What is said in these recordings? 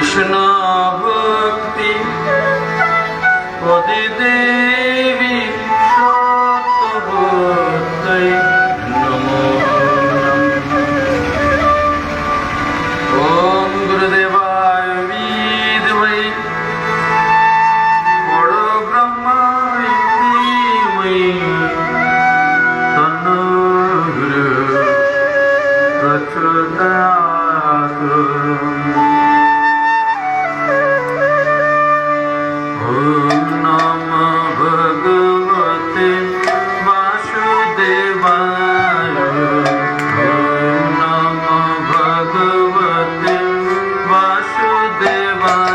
কৃষ্ণ ভক্তি পদে দেবী সত্যবতৈ নমো ওম গুরুদেবায় বিদ্মহে পরব্রহ্মায় ধীমহি তন্নো গুরু প্রচোদয়াৎ। ওম নমো ভগবতে বাসুদেবায়। ওম নমো ভগবতে বাসুদেবায়।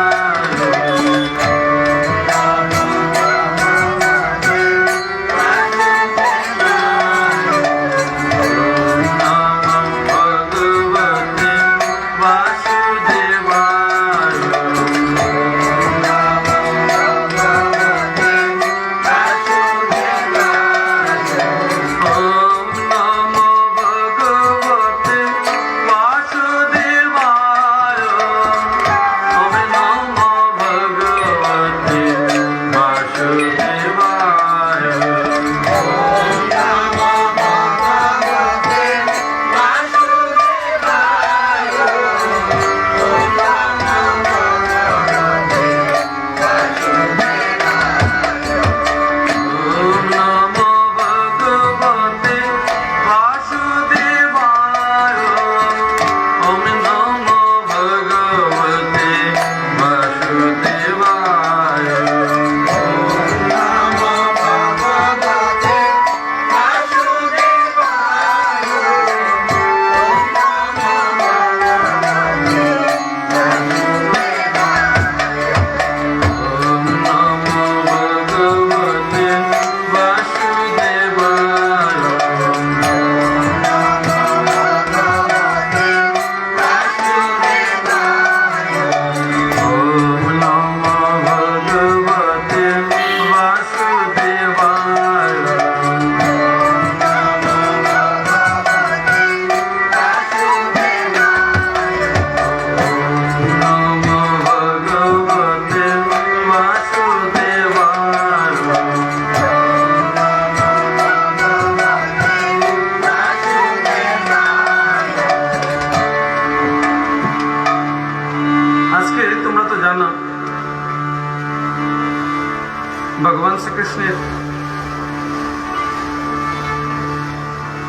ভগবান শ্রীকৃষ্ণের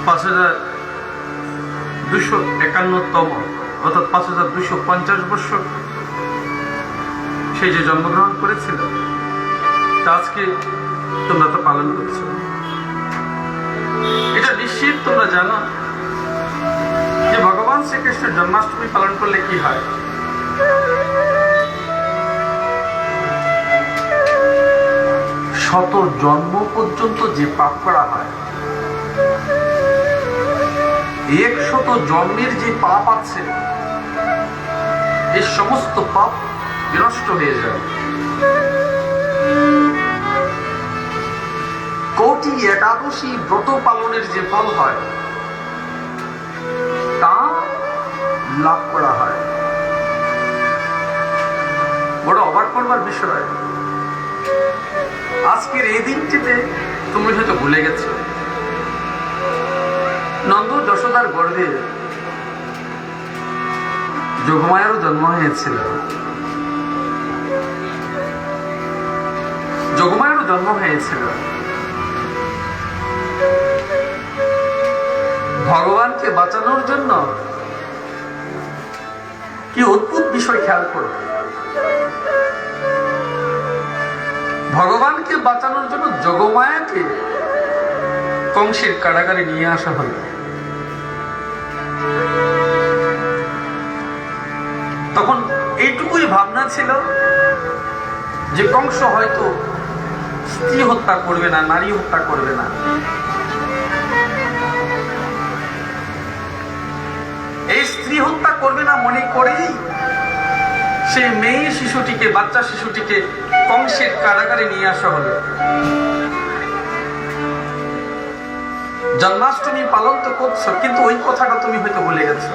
5251তম অর্থাৎ 5250 বৎসর সেই যে জন্মগ্রহণ করেছিল তা আজকে তোমরা তো পালন করছো। এটা নিশ্চিত তোমরা জানো যে ভগবান শ্রীকৃষ্ণের জন্মাষ্টমী পালন করলে কি হয়। শত জন্ম পর্যন্ত যে পাপ করা হয়, 100 জন্মের যে পাপ আছে, এই সমস্ত পাপ বিনষ্ট হয়ে যায়। কোটি একাদশী ব্রত পালনের যে ফল হয় তা লাভ করা হয়। বড় অবাক করবার বিষয়, আজকের এই দিনটিতে তুমি হয়তো ভুলে গেছো নন্দ যশোদার গর্ভে যোগমায়ারও জন্ম হয়েছিল। যোগমায়ারও জন্ম হয়েছিল। ভগবানকে বাঁচানোর জন্য কি অদ্ভুত বিষয় খেয়াল করো। ভগবানকে বাঁচানোর জন্য যোগমায়াকে কংসের কারাগারে নিয়ে আসা হল। তখন এইটুকুই ভাবনা ছিল যে কংস হয়তো স্ত্রী হত্যা করবে না, নারী হত্যা করবে না। এই স্ত্রী হত্যা করবে না মনে করেই সেই মেয়ে শিশুটিকে, বাচ্চা শিশুটিকে কংসের কারাগারে নিয়ে আসা হলো। জন্মাষ্টমী পালন তো করছো, কিন্তু ওই কথাটা তুমি হয়তো ভুলে গেছো।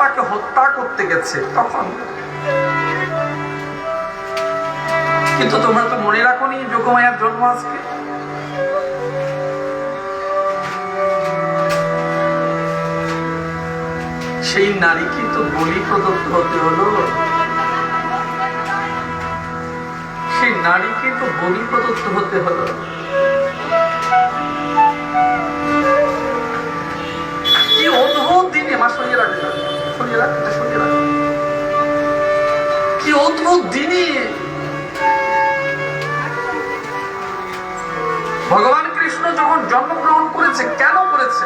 তাকে হত্যা করতে গেছে তখন। কিন্তু তোমরা তো মনে রাখোনি যোগমায়ার জন্ম আজকে। সেই নারীকে তো বলি প্রদত্ত হতে হলো, সেই নারীকে তো বলি প্রদত্ত হতে হলো। কি অদ্ভুত দিনে, মা শুনিয়ে রাখবে, শুনিয়ে রাখবে, শুনিয়ে রাখবে, কি অদ্ভুত দিনে ভগবান কৃষ্ণ যখন জন্মগ্রহণ করেছে। কেন করেছে?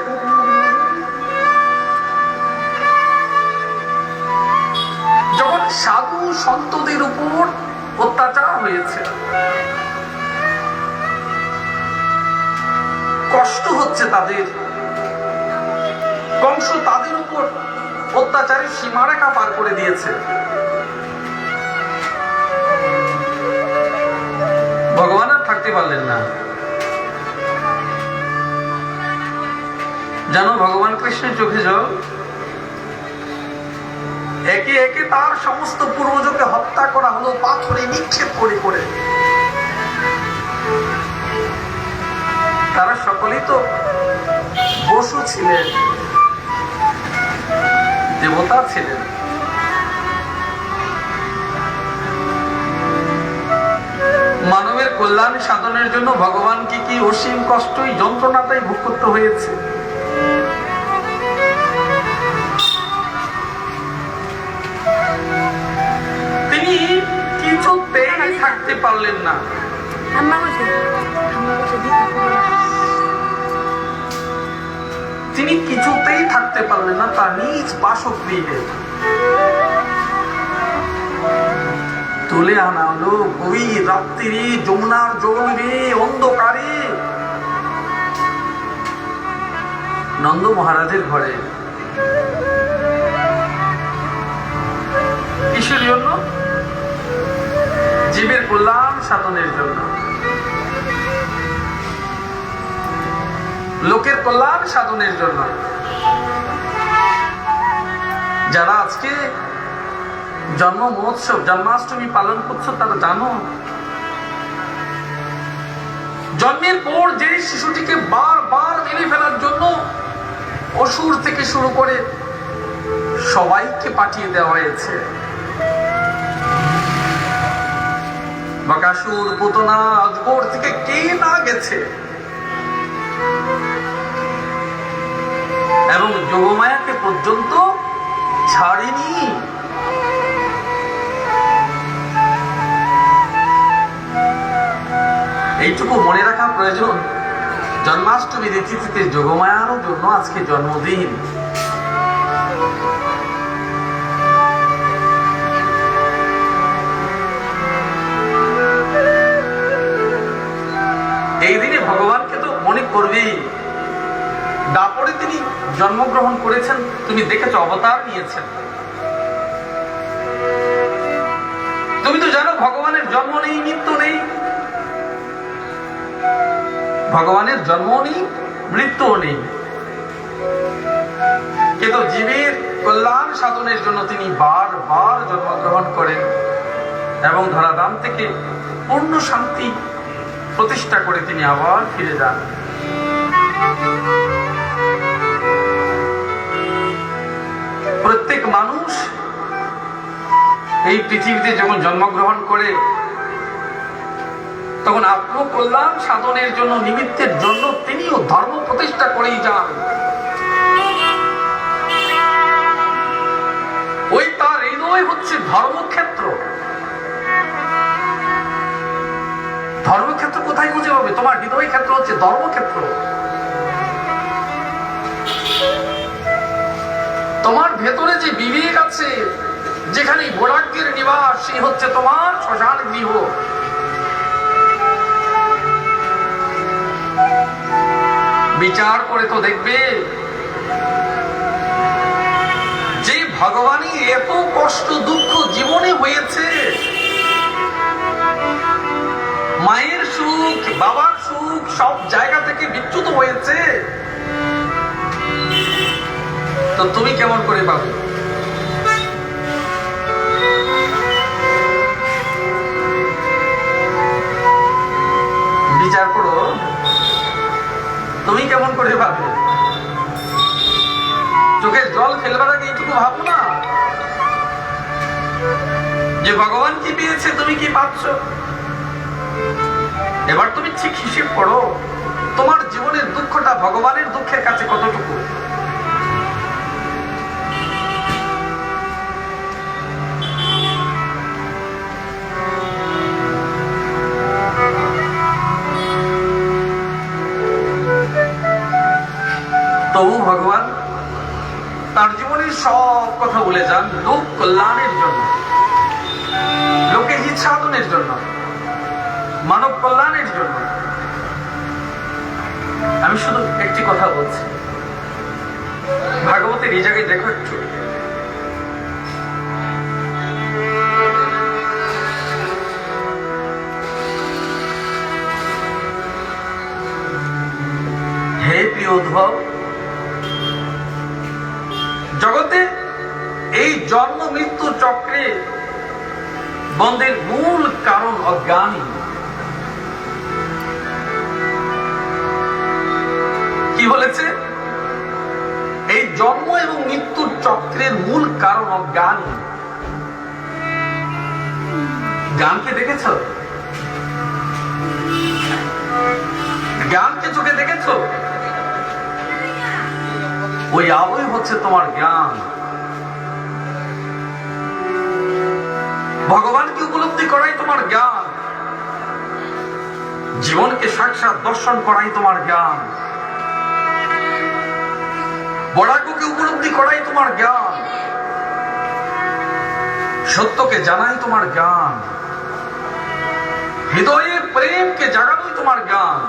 যখন সাধু সন্তদের উপর অত্যাচার হয়েছে, কষ্ট হচ্ছে তাদের, কংস তাদের উপর অত্যাচারের সীমারেখা পার করে দিয়েছে, ভগবান আর থাকতে পারলেন না। জানো ভগবান কৃষ্ণের চোখে জল। একে একে তার সমস্ত পূর্বজকে হত্যা করা হলো পাথরে নিক্ষেপ করে করে। তারা সকলেই তো বসু ছিলেন, দেবতা ছিলেন। মানবের কল্যাণ সাধনের জন্য ভগবানকে কি অসীম কষ্টই যন্ত্রণাটাই ভোগ করতে হয়েছে। তিনি কিছুতেই থাকতে পারলেন না। তিনি কিছুতেই থাকতে পারলেন না তার নিজ বাসগৃহে। তুলে আনা হলো গভীর রাত্রি, যমুনার জলে অন্ধকারে নন্দ মহারাজের ঘরে। কিসের জন্য? জীবের কল্যাণ সাধনের জন্য, লোকের কল্যাণ সাধনের জন্য। যারা আজকে জন্ম মহোৎসব, জন্মাষ্টমী পালন করছো, তারা জানো জন্মের পর যে শিশুটিকে বারবার মেরে ফেলার জন্য অসুর থেকে শুরু করে সবাইকে পাঠিয়ে দেওয়া হয়েছে। বকাসুর, পুতনা, অজগর থেকে কে না গেছে, এবং যোগমায়াকে পর্যন্ত ছাড়েনি। এইটুকু মনে রাখা প্রয়োজন, জন্মাষ্টমী তিথিতে যোগমায়ারও জন্য আজকে জন্মদিন। এই দিনে ভগবানকে তো মনে করবেই। দাপরে তিনি জন্মগ্রহণ করেছেন, তুমি দেখেছো, অবতার নিয়েছেন। তুমি তো জানো ভগবানের জন্ম নেই, মৃত্যু নেই। ভগবানের জন্ম নেই, মৃত্যু নেই, কিন্তু জীবের কল্যাণ সাধনের জন্য তিনি বারবার জন্মগ্রহণ করেন এবং ধরাধাম থেকে পূর্ণ শান্তি প্রতিষ্ঠা করে তিনি আবার ফিরে যান। প্রত্যেক মানুষ এই পৃথিবীতে যখন জন্মগ্রহণ করে তখন আত্মকল্যাণ সাধনের জন্য, নিমিত্তের জন্য তিনিও ধর্ম প্রতিষ্ঠা করেই যান। ওই তার হৃদয় হচ্ছে ধর্মক্ষেত্র। ধর্মক্ষেত্র কোথায় খুঁজে পাবে? তোমার হৃদয় ক্ষেত্র হচ্ছে ধর্মক্ষেত্র। তোমার ভেতরে যে বিবেক আছে, যেখানে বৈরাগ্যের নিবাস, সেই হচ্ছে তোমার শ্মশান গৃহ। বিচার করে তো দেখবে যে ভগবানের এত কষ্ট দুঃখ জীবনে হয়েছে, মায়ের সুখ, বাবার সুখ সব জায়গা থেকে বিচ্যুত হয়েছে, তো তুমি কেমন করে পাবে? কেমন করে ভাববে? চোখের জল ফেলবার আগে এইটুকু ভাবো না যে ভগবান কি পেয়েছে, তুমি কি পাচ্ছ। এবার তুমি ঠিক হিসেব করো, তোমার জীবনের দুঃখটা ভগবানের দুঃখের কাছে কতটুকু। তবু ভগবান তার জীবনের সব কথা বলে যান লোক কল্যাণের জন্য, লোকের হিত সাধনের জন্য, মানব কল্যাণের জন্য। আমি শুধু একটি কথা বলছি, ভাগবতের এই জায়গায় দেখো একটু, হে প্রিয় উদ্ধব, জগতে এই জন্ম মৃত্যু চক্রে বন্ধের মূল কারণ অজ্ঞানী। কি বলেছে? এই জন্ম এবং মৃত্যুর চক্রের মূল কারণ অজ্ঞানী। জ্ঞানকে দেখেছ? জ্ঞানকে চোখে দেখেছ? ওই আলোই হচ্ছে তোমার জ্ঞান। ভগবানকে উপলব্ধি করাই তোমার জ্ঞান, জীবনকে সাক্ষাৎ দর্শন করাই তোমার জ্ঞান, বড়াকুকে উপলব্ধি করাই তোমার জ্ঞান, সত্যকে জানাই তোমার জ্ঞান, হৃদয়ে প্রেমকে জাগানোই তোমার জ্ঞান,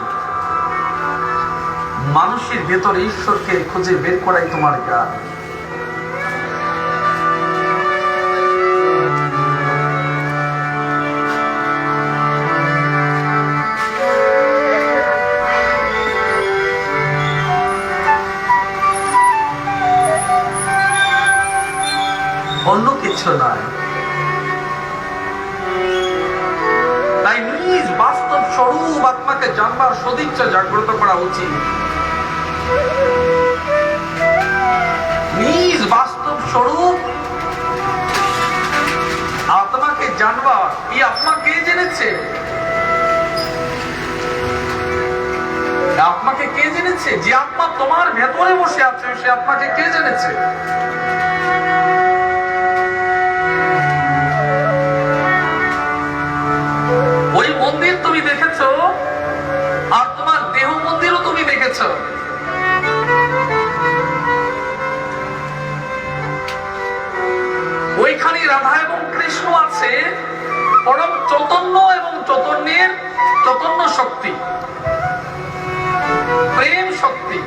মানুষের ভেতরে ঈশ্বরকে খুঁজে বের করাই তোমার জ্ঞান। অন্য কিছু নয়। তাই নিজ বাস্তব স্বরূপ আত্মাকে জানবার সদিচ্ছা জাগ্রত করা উচিত। নিজ বাস্তব স্বরূপ আত্মাকে জানবার, এই আত্মা কে জেনেছে? আত্মাকে কে জেনেছে? যে আত্মা তোমার ভেতরে বসে আছে, সে আত্মাকে কে জেনেছে? ওই মন্দির তুমি দেখেছ, আর তোমার দেহ মন্দিরও তুমি দেখেছ। ওইখানে রাধা এবং কৃষ্ণ আছে, পরম চৈতন্য এবং চৈতন্যের চৈতন্য শক্তি, প্রেম শক্তি।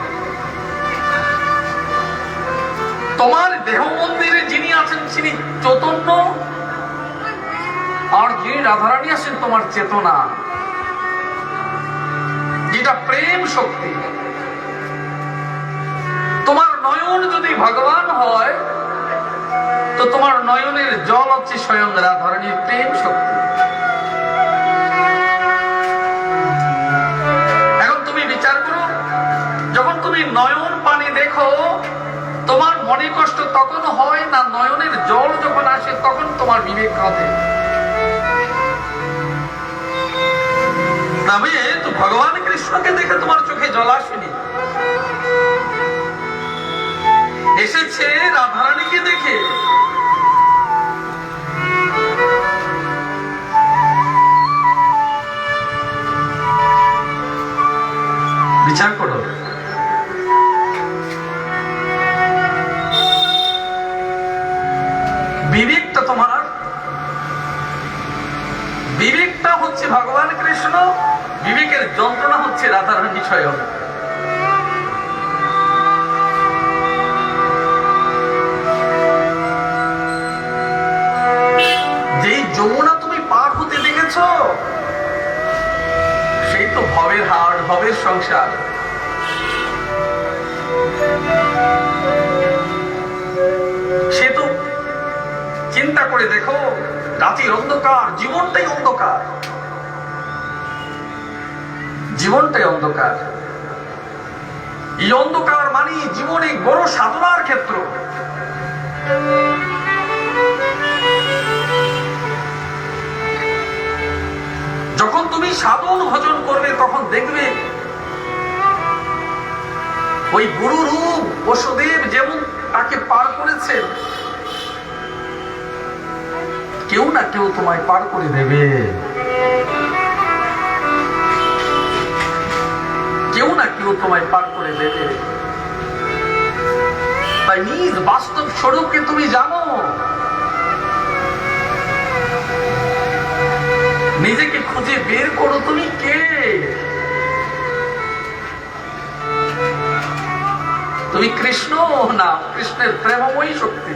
তোমার দেহ মন্দিরে যিনি আছেন তিনি চৈতন্য, আর যিনি রাধারানী আছেন তোমার চেতনা, যেটা প্রেম শক্তি। তোমার নয়ন যদি ভগবান হয়, তো তোমার নয়নের জল হচ্ছে স্বয়ং রাধারানীর প্রেম শক্তি। এখন তুমি বিচার করো, যখন তুমি নয়ন পানি দেখো, তোমার মনে কষ্ট তখন হয় না নয়নের জল যখন আসে তখন তোমার বিবেক ঘটে? তবে তো ভগবান কৃষ্ণকে দেখে তোমার চোখে জল আসেনি, এসেছে রাধারানীকে দেখে। বিচার করো। বিবেকটা তোমার, বিবেকটা হচ্ছে ভগবান কৃষ্ণ, বিবেকের যন্ত্রণা হচ্ছে রাধারানী স্বয়ং। যেই যমুনা তুমি পার হতে দেখেছ, সেই তো ভবের হাট, ভবের সংসার। সে তো চিন্তা করে দেখো, রাতের অন্ধকার, জীবনটাই অন্ধকার, জীবনটাই অন্ধকার। এই অন্ধকার মানে জীবনে বড় সাধনার ক্ষেত্র। যখন তুমি সাধন ভজন করবে তখন দেখবে ওই গুরু রূপ বসুদেব যেমন তাকে পার করেছেন, কেউ না কেউ তোমায় পার করে দেবে, কেউ না কেউ তোমায় পার করে দেবে। তাই নিজ বাস্তব স্বরূপকে তুমি জানো, নিজেকে খুঁজে বের করো তুমি কে। তুমি কৃষ্ণ না কৃষ্ণের প্রেমময়ী শক্তি।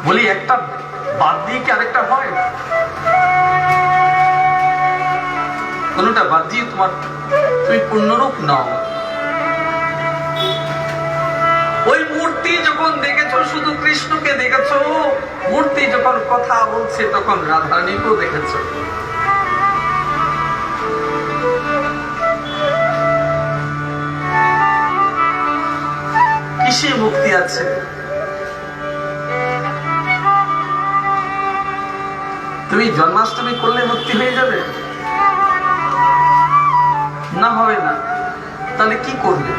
বলি একটা বাদ দিয়ে কি আরেকটা হয়? কোনটা বাদ দিয়ে তুমি পূর্ণরূপ নাও। ওই মূর্তি যখন দেখেছো শুধু কৃষ্ণকে দেখেছো, মূর্তি যখন কথা বলছে তখন রাধারানীকেও দেখেছো। কিসে মুক্তি আছে? তুমি জন্মাষ্টমী করলে মুক্তি হয়ে যাবে? না, হবে না। তাহলে কি করবে?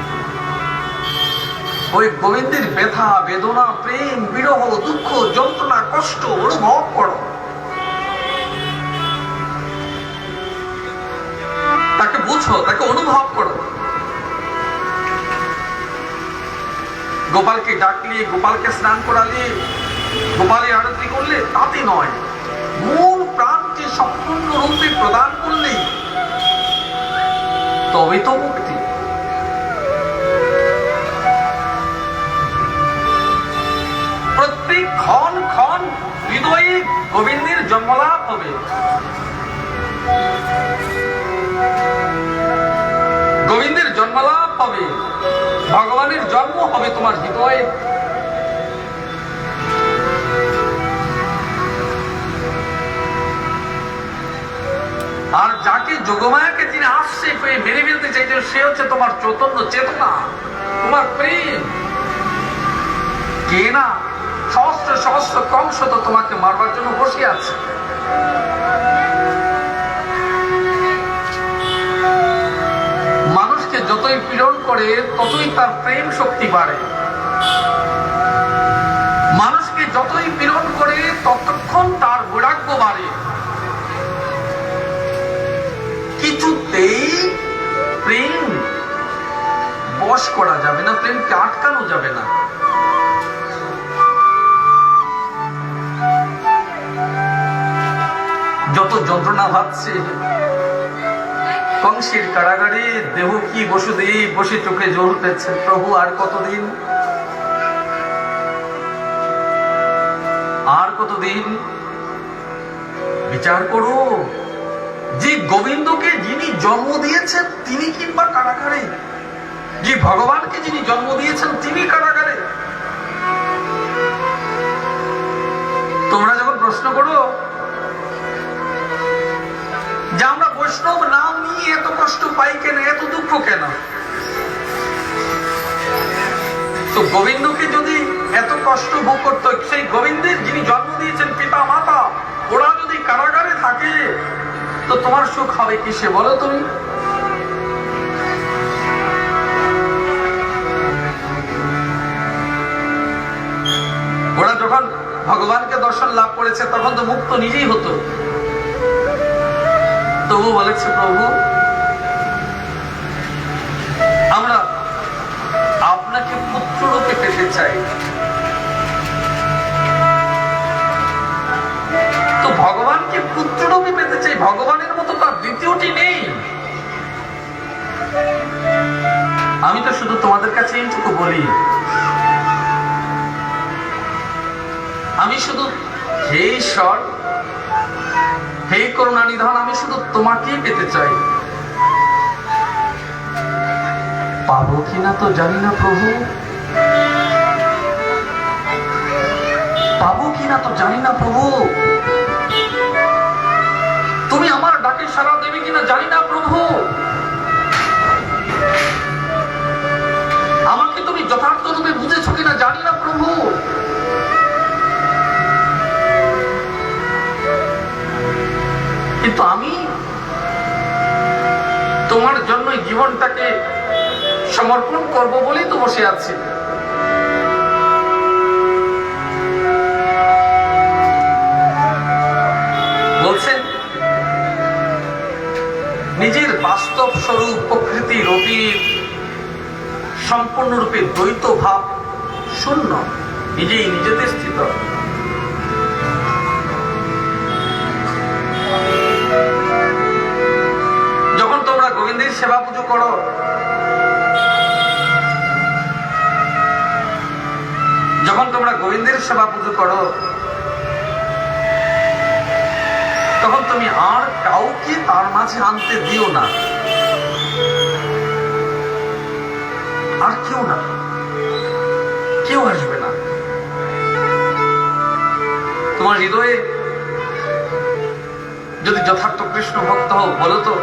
ওই গোবিন্দের ব্যথা বেদনা প্রেম বিরহ দুঃখ যন্ত্রণা কষ্ট অনুভব করো, তাকে বুঝো, তাকে অনুভব করো। গোপালকে ডাকলে, গোপালকে স্নান করালে, গোপালের আরতি করলে তাতে নয়, মূল প্রাণকে সম্পূর্ণ রূপে প্রদান করলেই তবে তো মুক্তি। প্রত্যেক ক্ষণ ক্ষণ হৃদয়ে গোবিন্দের জন্মলাভ হবে। গোবিন্দের জন্মলাভ হবে, ভগবানের জন্ম হবে তোমার হৃদয়ে। আর যাকে যোগমায়াকে তিনি আসছে মেরে ফেলতে চাইছেন সে হচ্ছে তোমার চৈতন্য চেতনা, তোমার প্রেম। কে না সহস্র সহস্র কংস তো তোমাকে মারবার জন্য বসে আছে। মানুষকে যতই পীড়ন করে ততই তার প্রেম শক্তি বাড়ে, মানুষকে যতই পীড়ন করে ততক্ষণ তার বৈরাগ্য বাড়ে। কিছুতেই প্রেম বশ করা যাবে না, প্রেমকে আটকানো যাবে না। যত যন্ত্রণা ভাবছে কংসের কারাগারে দেবকী বসুদেব বসে চোখে জল পেয়েছে, প্রভু আর কতদিন, আর কতদিন? বিচার করো, যে গোবিন্দকে যিনি জন্ম দিয়েছেন তিনি কিংবা কারাগারে, যে ভগবানকে যিনি জন্ম দিয়েছেন তিনি কারাগারে। তোমরা যখন প্রশ্ন করো যে আমরা বৈষ্ণব নাম নিয়ে এত কষ্ট পাই কেন, এত দুঃখ কেন, তো গোবিন্দকে যদি এত কষ্ট ভোগ করতো, সেই গোবিন্দের যিনি জন্ম দিয়েছেন পিতা মাতা ওরা যদি কারাগারে থাকে তো তোমার সুখ হবে কিসে বলো তুমি? ওরা যখন ভগবানকে দর্শন লাভ করেছে তখন তো মুক্ত নিজেই হতো, তবু বলেছে প্রভু আমরা আপনাকে পুত্র রূপে পেতে চাই। তো ভগবানকে পুত্র রূপে পেতে চাই, ভগবানের মতো তার দ্বিতীয়টি নেই। আমি তো শুধু তোমাদের কাছে এইটুকু বলি, আমি শুধু হে ঈশ্বর হে করুণা নিধান, আমি শুধু তোমাকেই পেতে চাই। পাবো কিনা তো জানি না প্রভু, পাবো কিনা তো জানি না প্রভু, তুমি আমার ডাকে সাড়া দেবে কিনা জানি না প্রভু। আমাকে তুমি যথার্থ রূপে বুঝেছো কিনা জানি না প্রভু। কিন্তু আমি তোমার জন্য জীবনটাকে সমর্পণ করব বলেই তো বসে আছি। বলছেন নিজের বাস্তব স্বরূপ প্রকৃতি রতির সম্পূর্ণরূপে দ্বৈত ভাব শূন্য, নিজেই নিজেতে স্থিত। যখন তোমরা গোবিন্দের সেবা পুজো করো, যখন তোমরা গোবিন্দের সেবা পুজো করো, তখন তুমি আর কাউকে তার মাঝে আনতে দিও না, আর কেউ না, কেউ আসবে না। তোমার হৃদয়ে যদি যথার্থ কৃষ্ণ ভক্ত হও, বলো তো,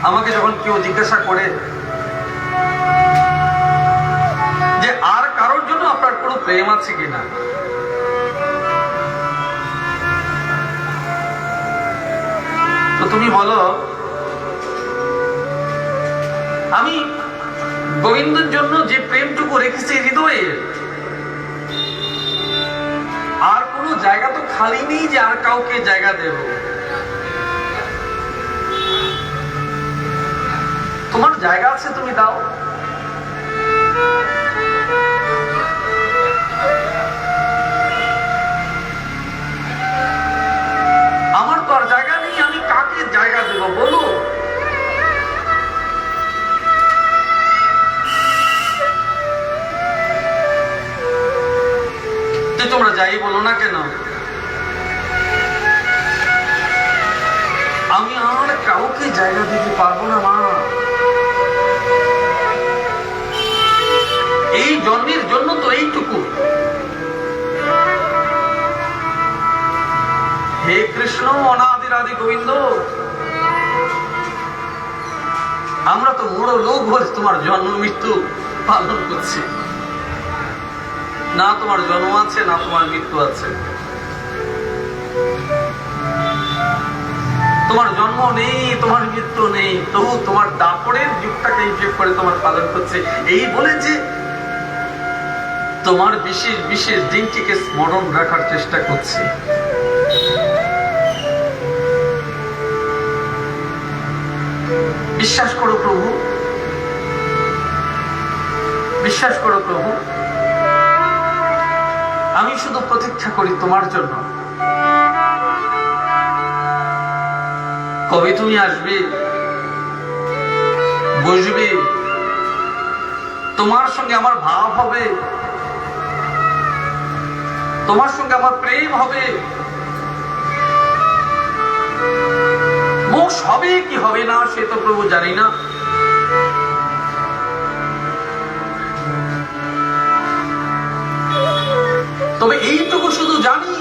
আমাকে যখন কেউ জিজ্ঞাসা করে যে আর কারোর জন্য আপনার কোনো প্রেম আছে কিনা, তো তুমি বলো আমি গোবিন্দের জন্য যে প্রেমটুকু রেখেছি হৃদয়ে, আর কোনো জায়গা তো খালি নেই যে আর কাউকে জায়গা দেব। তোমার জায়গা আছে, তুমি দাও। আমার তো আর জায়গা নেই, আমি কাকে জায়গা দেব বলো। তোমরা যাই বলো না কেন, আমি আর কাউকে জায়গা দিতে পারবো না মা। এই জন্মের জন্য তো এইটুকু। হে কৃষ্ণ অনাদির আদি গোবিন্দ, আমরা তো বড় লোক বলে তোমার জন্ম মৃত্যু পালন করছি, না তোমার জন্ম আছে না তোমার মৃত্যু আছে। তোমার জন্ম নেই, তোমার মৃত্যু নেই, তবু তোমার দাপড়ের যুগটাকে হিসেব করে তোমার পালন করছে, এই বলে যে তোমার বিশেষ বিশেষ দিনটিকে স্মরণ রাখার চেষ্টা করছে। বিশ্বাস করো প্রভু, বিশ্বাস করো প্রভু, আমি শুধু প্রতীক্ষা করি তোমার জন্য। কবে তুমি আসবে, বসবে, তোমার সঙ্গে আমার ভাব হবে, তোমার সঙ্গে আমার প্রেম হবে। মোক্ষ হবে কি হবে না সে তো প্রভু জানি না, তবে এইটুকু শুধু জানি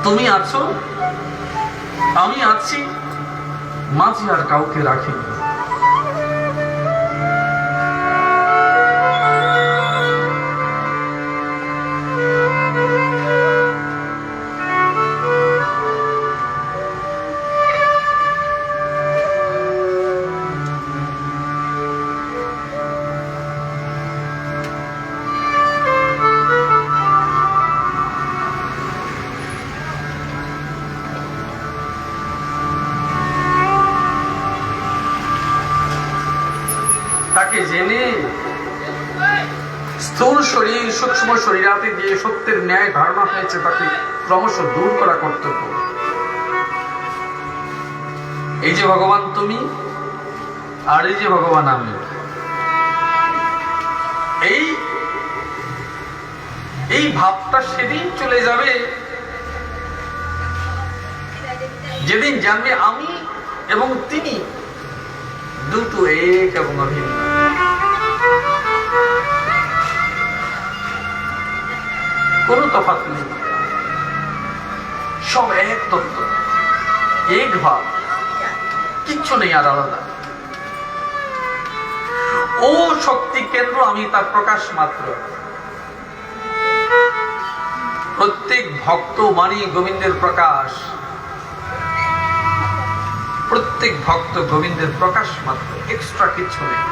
তুমি আছো, আমি আছি, মাঝে আর কাউকে রাখিনি। তাকে জেনে স্থূল শরীর সূক্ষ্ম শরীরাতে যে সত্যের ন্যায় ধারণা হয়েছে তাকে ক্রমশ দূর করা কর্তব্য। এই যে ভগবান তুমি আর এই যে ভগবান আমি, এই ভাবটা সেদিন চলে যাবে যেদিন জানবে আমি এবং তিনি দুটো এক এবং অভিন্ন। কোনো তফাৎ নেই। সব এক তত্ত্ব, এক ভাব, কিচ্ছু নেই আর আলাদা। ও শক্তি কেন্দ্র, আমি তার প্রকাশ মাত্র। প্রত্যেক ভক্ত মানে গোবিন্দের প্রকাশ, প্রত্যেক ভক্ত গোবিন্দের প্রকাশ মাত্র, এক্সট্রা কিছু নেই।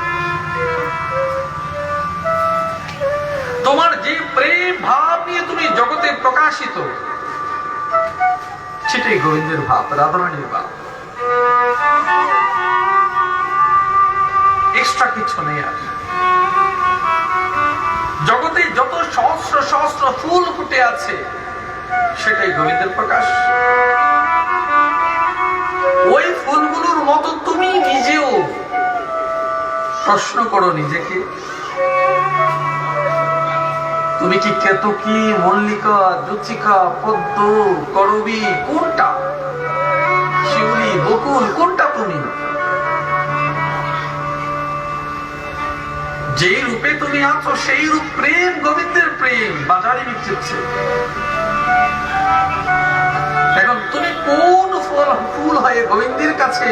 তোমার যে প্রেম ভাব নিয়ে তুমি জগতে প্রকাশিত, সেটাই গোবিন্দের ভাব, রাধারানীর ভাব, এক্সট্রা কিছু নেই। আর জগতে যত সহস্র সহস্র ফুল ফুটে আছে, সেটাই গোবিন্দের প্রকাশ। ওই ফুলগুলোর মতো তুমি নিজেও প্রশ্ন করো নিজেকে, তুমি কি কেতকী, মল্লিকা, জুচিকা, পদ্ম, করবী, কোনটা? শিউলি, বকুল, কোনটা তুমি? যেই রূপে তুমি আছো সেই রূপ প্রেম, গোবিন্দের প্রেম বাজারে বিচ্ছে। এখন তুমি কোন ফুল হয়ে গোবিন্দের কাছে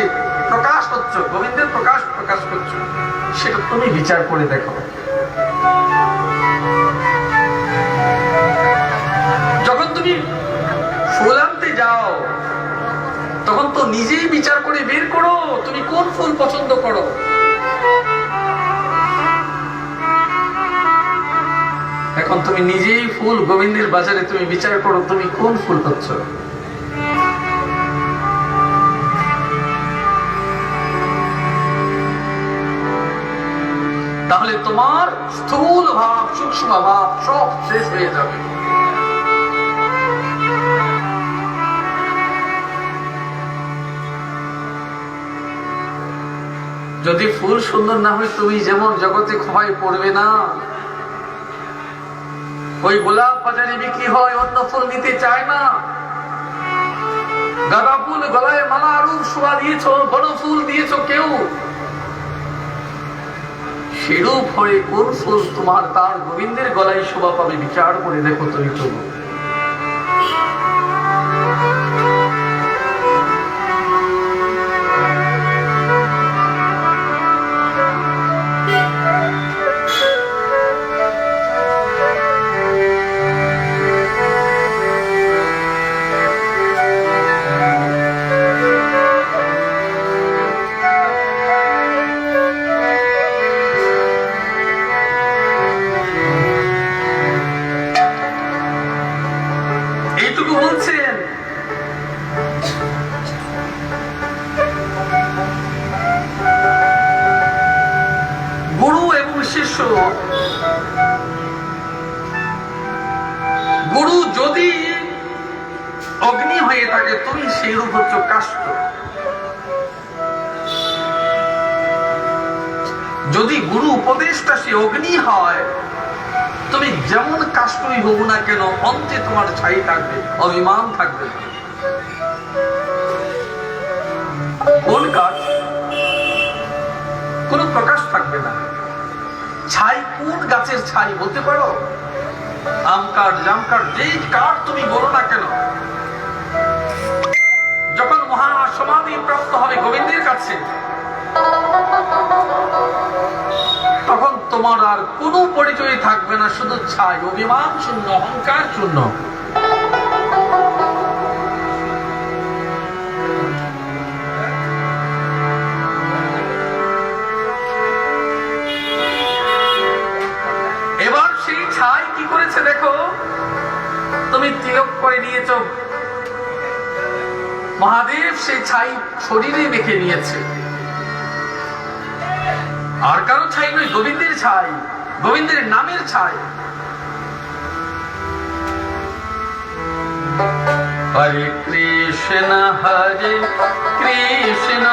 প্রকাশ হচ্ছ, গোবিন্দের প্রকাশ করছো, সেটা তুমি বিচার করে দেখো। যখন তুমি ফুল আনতে যাও, তখন তো নিজেই বিচার করে বের করো তুমি কোন ফুল পছন্দ করো। এখন তুমি নিজেই ফুল গোবিন্দের বাজারে তুমি বিচার করো, তুমি কোন ফুল পাচ্ছ। তাহলে তোমার স্থূল ভাব, সূক্ষ্ম ভাব সব শেষ হয়ে যাবে। যদি ফুল সুন্দর না হয়, তুমি যেমন জগতে খোঁপায় পড়বে না। ওই গোলাপ বাজারে বিক্রি হয়, অন্য ফুল নিতে চায় না। গাঁদা ফুল গলায় মালা রূপ শোভা দিয়েছ, বড় ফুল দিয়েছ কেউ, সেরূপ হয়ে কোন ফুল তোমার তার গোবিন্দের গলায় শোভা পাবে, বিচার করে দেখো তুমি। তবু গুরু যদি অগ্নি হয়ে থাকে, তুমি সেই রূপ হচ্ছ কাষ্ঠ। যদি গুরু উপদেশটা সে অগ্নি হয়, তুমি যেমন কাষ্ঠই হবো না কেন, অন্তে তোমার ছাই থাকবে, অভিমান থাকবে। কোন কাঠ? কোন প্রকাশ থাকবে না। ছাই কোন গাছের ছাই বলতে পারো? আম কাঠ, জাম কাঠ, যেই কাঠ তুমি বলো না কেন, যখন মহা সমাধি প্রাপ্ত হবে গোবিন্দের কাছে, তখন তোমার আর কোনো পরিচয় থাকবে না, শুধু ছাই, অভিমান শূন্য, অহংকার শূন্য। এবার সেই ছাই কি করেছে দেখো, তুমি তিলক করে নিয়েছ, মহাদেব সেই ছাই শরীরে মেখে নিয়েছে। আর কারো ছাই নয়, গোবিন্দের ছাই, গোবিন্দের নামের ছাই। হরে কৃষ্ণ হরে কৃষ্ণ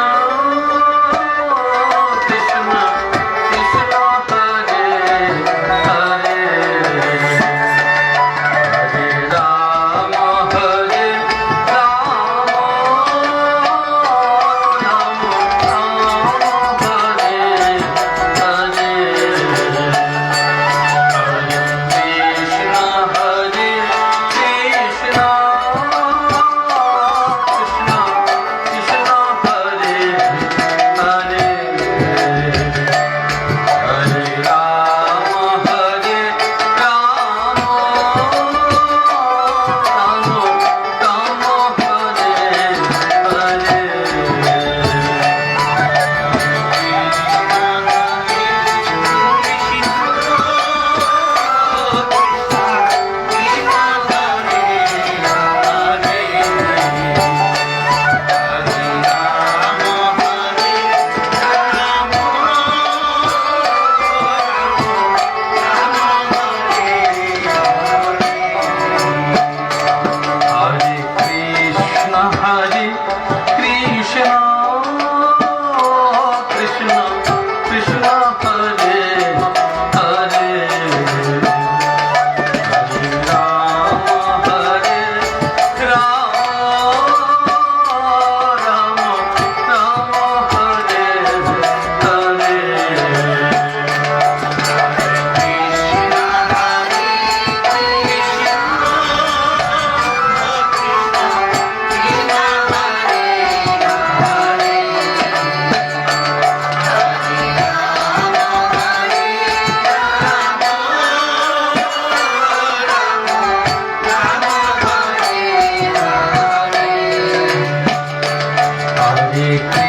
কৃষ্ণ